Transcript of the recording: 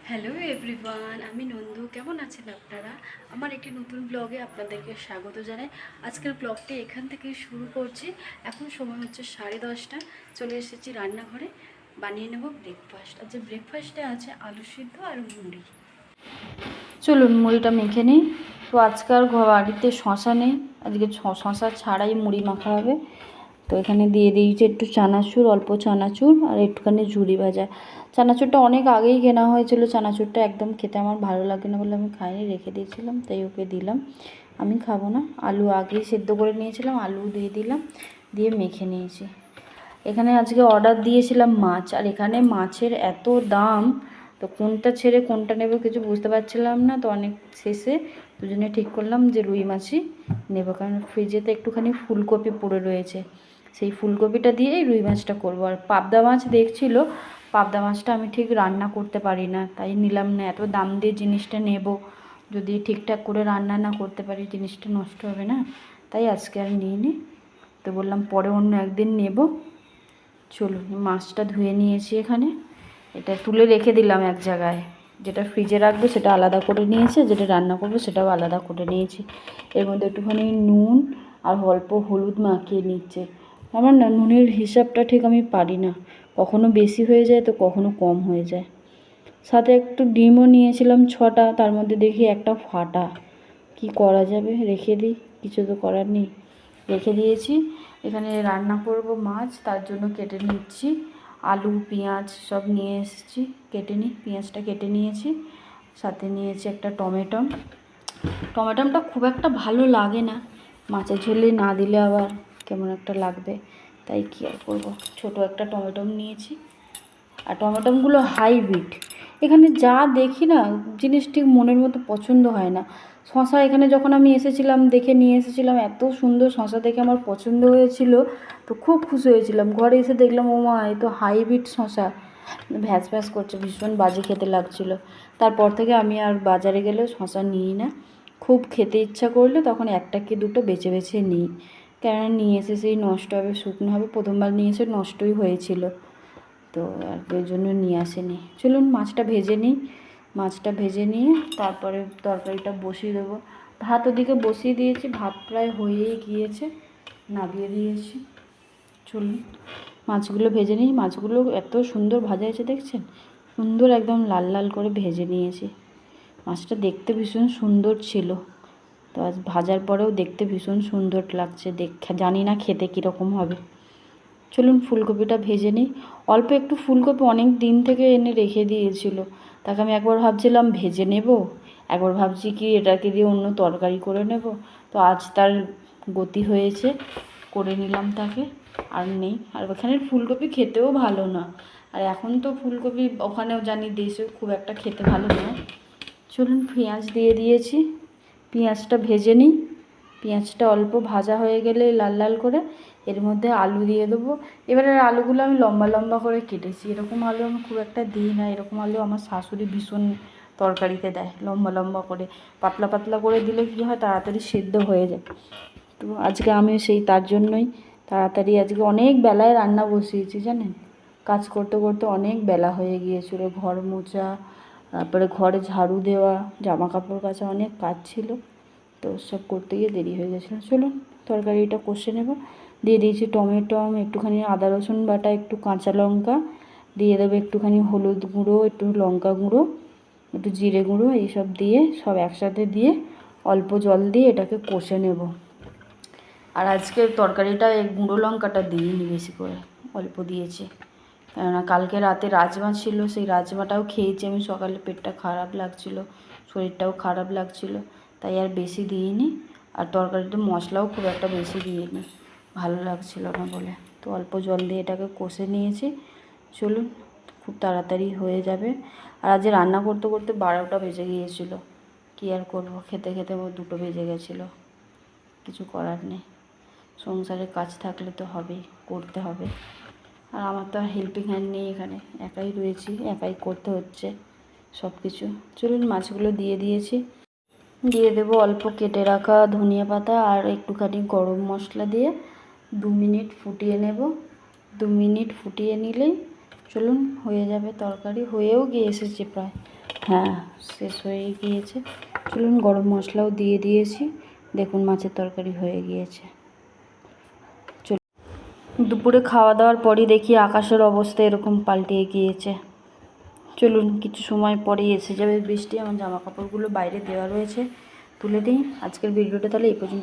Hello everyone, আমি নন্দু। কেমন আছেন আপনারা? আমার একটি নতুন ব্লগে আপনাদেরকে স্বাগত জানাই। আজকের ব্লগটি এখান থেকে শুরু করছি। এখন সময় হচ্ছে 10:30। চলে এসেছি রান্নাঘরে, বানিয়ে নেব ব্রেকফাস্ট। আর যে ব্রেকফাস্টে আছে আলু সিদ্ধ আর মুড়ি। চলুন মুড়িটা মেখে নিই। তো আজকাল বাড়িতে শশা নেই, আজকে শশা ছাড়াই মুড়ি মাখা হবে। তো এখানে দিয়ে দিয়েছি একটু চানাচুর, অল্প চানাচুর আর একটুখানি ঝুরি ভাজা। চানাচুরটা অনেক আগেই কেনা হয়েছিল, চানাচুরটা একদম খেতে আমার ভালো লাগে না বলে আমি খাইনি, রেখে দিয়েছিলাম, তাই ওকে দিলাম। আমি খাবো না। আলু আগেই সেদ্ধ করে নিয়েছিলাম, আলু দিয়ে দিলাম, দিয়ে মেখে নিয়েছি। এখানে আজকে অর্ডার দিয়েছিলাম মাছ, আর এখানে মাছের এত দাম, তো কোনটা ছেড়ে কোনটা নেব কিছু বুঝতে পারছিলাম না। তো অনেক শেষে দুজনে ঠিক করলাম যে রুই মাছই নেব, কারণ ফ্রিজেতে একটুখানি ফুলকপি পড়ে রয়েছে, সেই ফুলকপিটা দিয়েই রুই মাছটা করবো। আর পাবদা মাছ দেখছিল, পাবদা মাছটা আমি ঠিক রান্না করতে পারি না, তাই নিলাম না। এত দাম দিয়ে জিনিসটা নেব, যদি ঠিকঠাক করে রান্না না করতে পারি জিনিসটা নষ্ট হবে না, তাই আজকে আর নিইনি। তো বললাম পরে অন্য একদিন নেব। চলুন মাছটা ধুয়ে নিয়েছি, এখানে এটা তুলে রেখে দিলাম এক জায়গায়। যেটা ফ্রিজে রাখবো সেটা আলাদা করে নিয়েছি, যেটা রান্না করবো সেটাও আলাদা করে নিয়েছি। এর মধ্যে একটুখানি নুন আর অল্প হলুদ মাখিয়ে নিচ্ছে। আমার না নুনের হিসাবটা ঠিক আমি পারি না, কখনো বেশি হয়ে যায় তো কখনো কম হয়ে যায়। সাথে একটু ডিমও নিয়েছিলাম 6টা, তার মধ্যে দেখি একটা ফাটা। কি করা যাবে, রেখে দিই, কিছু তো করার নেই, রেখে দিয়েছি। এখানে রান্না করব মাছ, তার জন্য কেটে নিচ্ছি। আলু পেঁয়াজ সব নিয়ে এসেছি, কেটে নিই। পেঁয়াজটা কেটে নিয়েছি, সাথে নিয়েছি একটা টমেটম। টমেটমটা খুব একটা ভালো লাগে না, মাছের ঝোলে না দিলে আবার কেমন একটা লাগবে, তাই কী আর করবো, ছোটো একটা টমেটম নিয়েছি। আর টমেটোগুলো হাইব্রিড, এখানে যা দেখি না জিনিস ঠিক মনের মতো পছন্দ হয় না। শশা এখানে যখন আমি এসেছিলাম দেখে নিয়ে এসেছিলাম, এত সুন্দর শশা দেখে আমার পছন্দ হয়েছিল, তো খুব খুশি হয়েছিলাম। ঘরে এসে দেখলাম ও মা, এ তো হাইব্রিড শশা, ভ্যাজ ভ্যাজ করছে, ভীষণ বাজে খেতে লাগছিল। তারপর থেকে আমি আর বাজারে গেলে শশা নিই না। খুব খেতে ইচ্ছা করলে তখন একটা কি দুটো বেছে বেছে নিই, কেননা নিয়ে এসে সেই নষ্ট হবে, শুকনো হবে। প্রথমবার নিয়ে এসে নষ্টই হয়েছিল, তো আর ওই জন্য নিয়ে আসেনি। চলুন মাছটা ভেজে নিই। মাছটা ভেজে নিয়ে তারপরে তরকারিটা বসিয়ে দেবো। ভাত ওদিকে বসিয়ে দিয়েছি, ভাত প্রায় হয়েই গিয়েছে, নামিয়ে দিয়েছি। চলুন মাছগুলো ভেজে নিই। মাছগুলো এত সুন্দর ভাজা হয়েছে দেখছেন, সুন্দর একদম লাল লাল করে ভেজে নিয়েছি। মাছটা দেখতে ভীষণ সুন্দর ছিল, তো আজ ভাজার পরেও দেখতে ভীষণ সুন্দর লাগছে। জানি না খেতে কীরকম হবে। চলুন ফুলকপিটা ভেজে নিই। অল্প একটু ফুলকপি অনেক দিন থেকে এনে রেখে দিয়েছিল, তাকে আমি একবার ভাবছিলাম ভেজে নেব, একবার ভাবছি কি এটাকে দিয়ে অন্য তরকারি করে নেব। তো আজ তার গতি হয়েছে, করে নিলাম তাকে। আর নেই। আর ওখানের ফুলকপি খেতেও ভালো না, আর এখন তো ফুলকপি ওখানেও জানি দেশেও খুব একটা খেতে ভালো নয়। চলুন পেঁয়াজ দিয়ে দিয়েছি, পেঁয়াজটা ভেজে নিই। পেঁয়াজটা অল্প ভাজা হয়ে গেলে লাল লাল করে এর মধ্যে আলু দিয়ে দেবো। এবারে আলুগুলো আমি লম্বা লম্বা করে কেটেছি, এরকম আলু আমি খুব একটা দিই না। এরকম আলু আমার শাশুড়ি ভীষণ তরকারিতে দেয়, লম্বা লম্বা করে। পাতলা পাতলা করে দিলে কী হয়, তাড়াতাড়ি সেদ্ধ হয়ে যায়। তো আজকে আমি সেই তার জন্যই তাড়াতাড়ি আজকে অনেক বেলায় রান্না বসিয়েছি জানেন। কাজ করতে করতে অনেক বেলা হয়ে গিয়েছিলো, ঘর মোছা, তারপরে ঘরে ঝাড়ু দেওয়া, জামা কাপড় কাচা, অনেক কাজ ছিল, তো সব করতে গিয়ে দেরি হয়ে গেছিলো। চলুন তরকারিটা কষে নেব। দিয়ে দিয়েছি টমেটো, একটুখানি আদা রসুন বাটা, একটু কাঁচা লঙ্কা দিয়ে দেবো, একটুখানি হলুদ গুঁড়ো, একটু লঙ্কা গুঁড়ো, একটু জিরে গুঁড়ো, এইসব দিয়ে সব একসাথে দিয়ে অল্প জল দিয়ে এটাকে কষে নেব। আর আজকের তরকারিটা এই গুঁড়ো লঙ্কাটা দিইনি বেশি করে, অল্প দিয়েছি, কেননা কালকে রাতে রাজমা ছিল, সেই রাজমাটাও খেয়েছি আমি সকালে, পেটটা খারাপ লাগছিল, শরীরটাও খারাপ লাগছিল, তাই আর বেশি দিইনি। আর তরকারিতে মশলাও খুব একটা বেশি দিইনি, ভালো লাগছিল না বলে। তো অল্প জল দিয়ে এটাকে কষে নিয়েছি। চলুন খুব তাড়াতাড়ি হয়ে যাবে। আর আজ রান্না করতে করতে 12টা বেজে গিয়েছিলো, কী আর করবো, খেতে খেতে 2টো বেজে গেছিলো। কিছু করার নেই, সংসারে কাজ থাকলে তো হবেই, করতে হবে। আর আমার তো আর হেল্পিং হ্যান্ড নেই, এখানে একাই রয়েছি, একাই করতে হচ্ছে সব কিছু। চলুন মাছগুলো দিয়ে দিয়েছি, দিয়ে দেবো অল্প কেটে রাখা ধনিয়া পাতা আর একটুখানি গরম মশলা দিয়ে 2 মিনিট ফুটিয়ে নেব। 2 মিনিট ফুটিয়ে নিলেই চলুন হয়ে যাবে তরকারি, হয়েও গিয়ে এসেছে প্রায়। হ্যাঁ শেষ হয়ে গিয়েছে। চলুন গরম মশলাও দিয়ে দিয়েছি, দেখুন মাছের তরকারি হয়ে গিয়েছে। চলুন দুপুরে খাওয়া দাওয়ার পরই দেখি আকাশের অবস্থা এরকম পাল্টে গিয়েছে। চলুন কিছু সময় পরেই এসে যাবে বৃষ্টি। আমার জামা কাপড়গুলো বাইরে দেওয়া রয়েছে, তুলে দিই। আজকের ভিডিওটা তাহলে এই পর্যন্ত।